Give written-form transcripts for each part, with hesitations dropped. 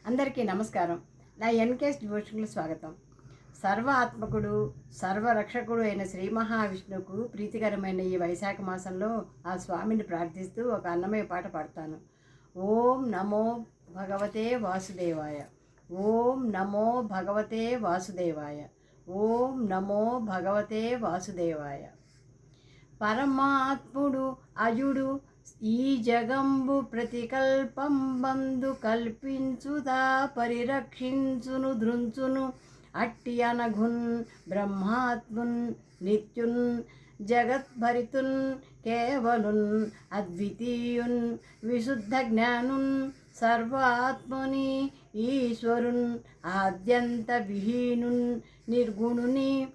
అందరికీ నమస్కారం. నా ఎన్కేఎస్ డివోషన్కు స్వాగతం. సర్వ ఆత్మకుడు సర్వరక్షకుడు అయిన శ్రీ మహావిష్ణువుకు ప్రీతికరమైన ఈ వైశాఖ మాసంలో ఆ స్వామిని ప్రార్థిస్తూ ఒక అన్నమయ పాట పాడతాను. ఓం నమో భగవతే వాసుదేవాయ. ఓం నమో భగవతే వాసుదేవాయ. ఓం నమో భగవతే వాసుదేవాయ. పరమాత్ముడు అజుడు ఈ జగంబు ప్రతికల్పంబందు కల్పించుదా పరిరక్షించును ధృంచును అట్టి అనఘున్ బ్రహ్మాత్మున్ నిత్యున్ జగద్భరితున్ కేవలున్ అద్వితీయున్ విశుద్ధ జ్ఞానున్ సర్వాత్మని ఈశ్వరున్ ఆద్యంత విహీనున్ నిర్గుణుని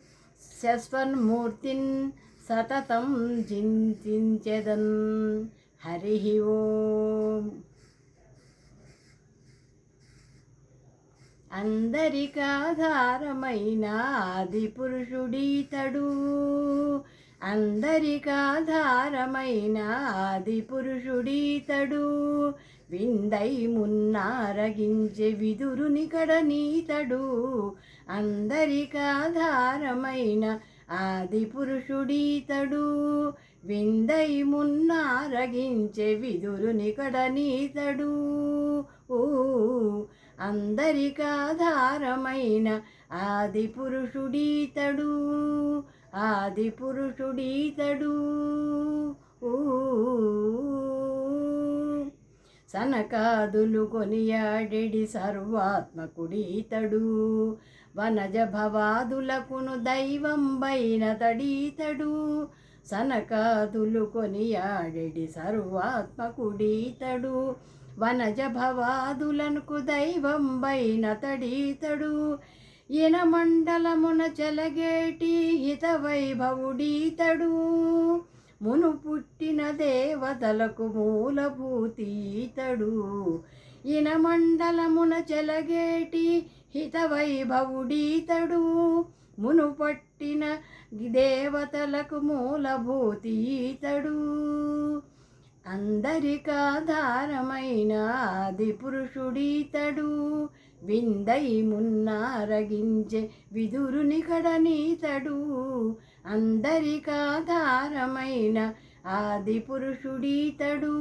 శశ్వన్మూర్తిన్ సతతం చింతించెదన్. హరి ఓం. అందరికాధారమైన ఆది పురుషుడీతడు. అందరికాధారమైన ఆది పురుషుడీతడు. విందై మున్నారగించే విదురుని కడనీతడు. అందరికాధారమైన ఆది పురుషుడీతడు. విందై మున్నారగించే విదురుని కడనీతడు. అందరికాధారమైన ఆది పురుషుడీతడు. ఆది పురుషుడీతడు. సనకాదులు కొనియాడెడి సర్వాత్మకుడీతడు. వనజ భవాదులకును దైవంబైన తడీతడు. సనకాదులు కొనియాడెడి సర్వాత్మకుడీతడు. వనజ భవాదులకు దైవంబైన తడీతడు. ఈన మండలమున చెలగేటి హితవైభవుడీతడు. మును పుట్టిన దేవతలకు మూలభూతీతడు. ఈన మండలమున చెలగేటి హితవైభవుడీతడు. మును పట్టిన దేవతలకు మూలభూతీతడు. అందరికాధారమైన ఆది పురుషుడీతడు. విందై మున్నారగించే విదురుని కడనీతడు. అందరికాధారమైన ఆది పురుషుడీతడు.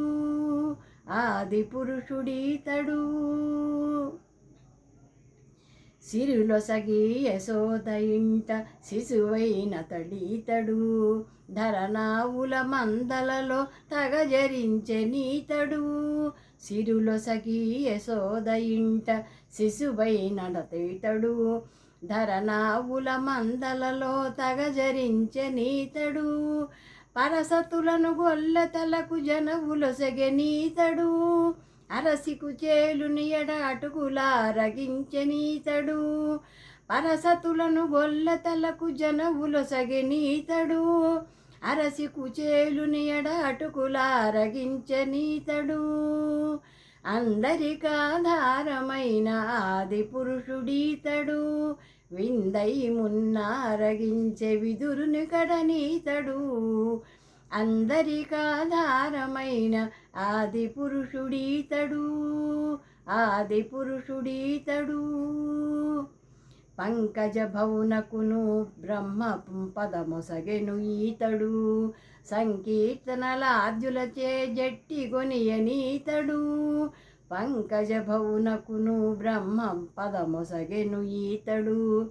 ఆది పురుషుడీతడు. సిరులొసగి యశోద ఇంట శిశువైన తడీతడు. ధరనావుల మందలలో తగజరించె నీతడు. సిరులొసగి యశోద ఇంట శిశువైన తడీతడు. ధరనావుల మందలలో తగజరించె నీతడు. పరసతులను గొల్లెతలకు జనవులొసగె నీతడు. అరసికు చేలుని ఎడాటుకులారగించె నీతడు. పరసతులను గొల్లెతలకు జనవులొసగె నీతడు. అరసికు చేలుని ఎడాటుకులారగించె నీతడు. అందరికాధారమైన ఆది పురుషుడీతడు. విందై మున్నారగించె విదురుని కడనీతడు. అందరికాధారమైన ఆది పురుషుడీతడు. ఆది పురుషుడీతడు. పంకజ భౌనకును బ్రహ్మ పదమొసగెను ఈతడు. సంకీర్తనలాద్యులచే జట్టి గొనియనీతడు. పంకజ భౌనకును బ్రహ్మ పదమొసగెను ఈతడు.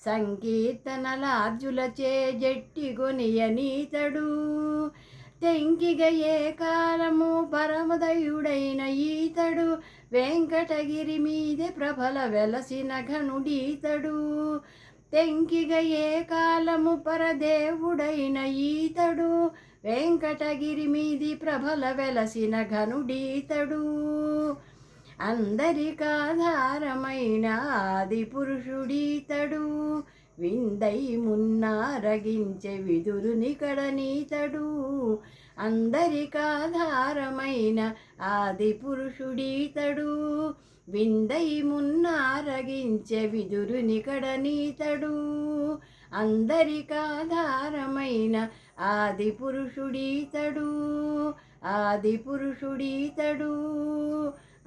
సంకీర్తనలాద్యులచే జట్టి గొనియనీతడు. తెంకిగ ఏ కాలము పరమదయుడైన ఈతడు. వెంకటగిరి మీదే ప్రభల వెలసిన ఘనుడీతడు. తెంకిగ ఏ కాలము పరదేవుడైన ఈతడు. వెంకటగిరి మీది ప్రభల వెలసిన ఘనుడీతడు. అందరికాధారమైన ఆది పురుషుడీతడు. విందై మున్నారగించె విదురుని కడనీతడు. అందరికాధారమైన ఆది పురుషుడీతడు. విందై మున్నారగించె విదురుని కడనీతడు. అందరికాధారమైన ఆది పురుషుడీతడు. ఆది పురుషుడీతడు.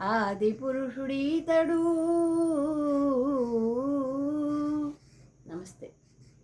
ఆది పురుషుడీతడు. నమస్తే.